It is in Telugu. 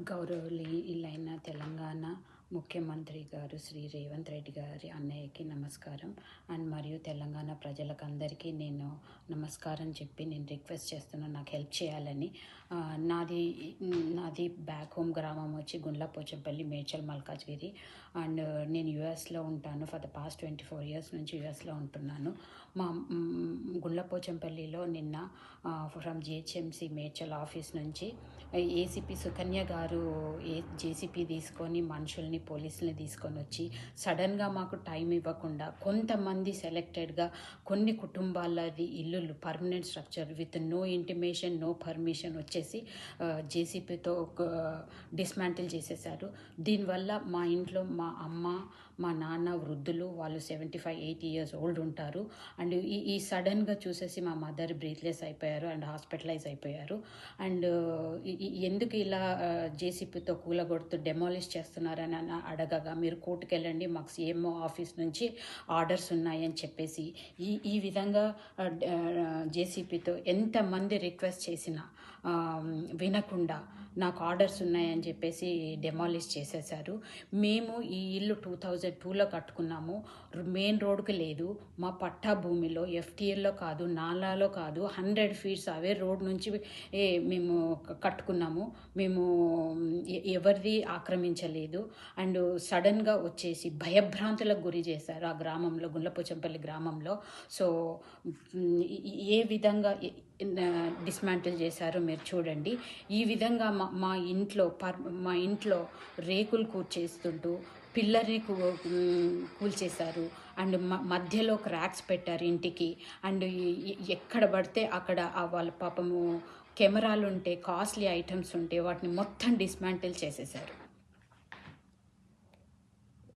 గౌరవనీయులైన తెలంగాణ ముఖ్యమంత్రి గారు శ్రీ రేవంత్ రెడ్డి గారి అన్నయ్యకి నమస్కారం. మరియు తెలంగాణ ప్రజలకందరికీ నేను నమస్కారం చెప్పి నేను రిక్వెస్ట్ చేస్తున్నాను నాకు హెల్ప్ చేయాలని. నాది బ్యాక్ హోమ్ గ్రామం వచ్చి గుండ్లపోచంపల్లి, మేడ్చల్, మల్కాజ్గిరి. అండ్ నేను యూఎస్లో ఉంటాను. ఫర్ ద పాస్ట్ 24 years నుంచి యూఎస్లో ఉంటున్నాను. మా గుండ్లపోచంపల్లిలో నిన్న ఫ్రమ్ జిహెచ్ఎంసి మేడ్చల్ ఆఫీస్ నుంచి ఏసీపీ సుకన్య గారు జేసీపీ తీసుకొని మనుషుల్ని, పోలీసుల్ని తీసుకొని వచ్చి సడన్గా మాకు టైం ఇవ్వకుండా కొంతమంది సెలెక్టెడ్గా కొన్ని కుటుంబాలది ఇల్లులు permanent structure with no intimation, no permission వచ్చేసి జేసీపీతో డిస్మాంటిల్ చేసేసారు. దీనివల్ల మా ఇంట్లో మా అమ్మ, మా నాన్న వృద్ధులు, వాళ్ళు 75-80 years old ఉంటారు. అండ్ ఈ సడన్గా చూసేసి మా మదర్ బ్రీత్లెస్ అయిపోయారు అండ్ హాస్పిటలైజ్ అయిపోయారు. అండ్ ఎందుకు ఇలా జేసీపీతో కూలగొడుతూ డెమాలిష్ చేస్తున్నారని అడగగా, మీరు కోర్టుకు వెళ్ళండి, మాకు సీఎంఓ ఆఫీస్ నుంచి ఆర్డర్స్ ఉన్నాయని చెప్పేసి ఈ విధంగా జేసీపీతో ఎంతమంది రిక్వెస్ట్ చేసినా వినకుండా నాకు ఆర్డర్స్ ఉన్నాయని చెప్పేసి డెమాలిష్ చేసేసారు. మేము ఈ ఇల్లు 2002లో కట్టుకున్నాము. మెయిన్ రోడ్డుకి లేదు. మా పట్టా భూమిలో ఎఫ్టీఎల్లో కాదు, నాలాలో కాదు, 100 feet అవే రోడ్ నుంచి మేము కట్టుకున్నాము. మేము ఎవరిది ఆక్రమించలేదు. అండ్ సడన్గా వచ్చేసి భయభ్రాంతులకు గురి చేశారు ఆ గ్రామంలో, గుండ్లపోచంపల్లి గ్రామంలో. సో ఏ విధంగా డిస్మాంటిల్ చేశారో మీరు చూడండి. ఈ విధంగా మా ఇంట్లో రేకులు కూర్చేస్తుంటూ పిల్లర్ని కూల్చేశారు. అండ్ మధ్యలో క్రాక్స్ పెట్టారు ఇంటికి. అండ్ ఎక్కడ పడితే అక్కడ వాళ్ళ పాపము కెమెరాలు ఉంటే, కాస్ట్లీ ఐటమ్స్ ఉంటే వాటిని మొత్తం డిస్మాంటిల్ చేసేసారు.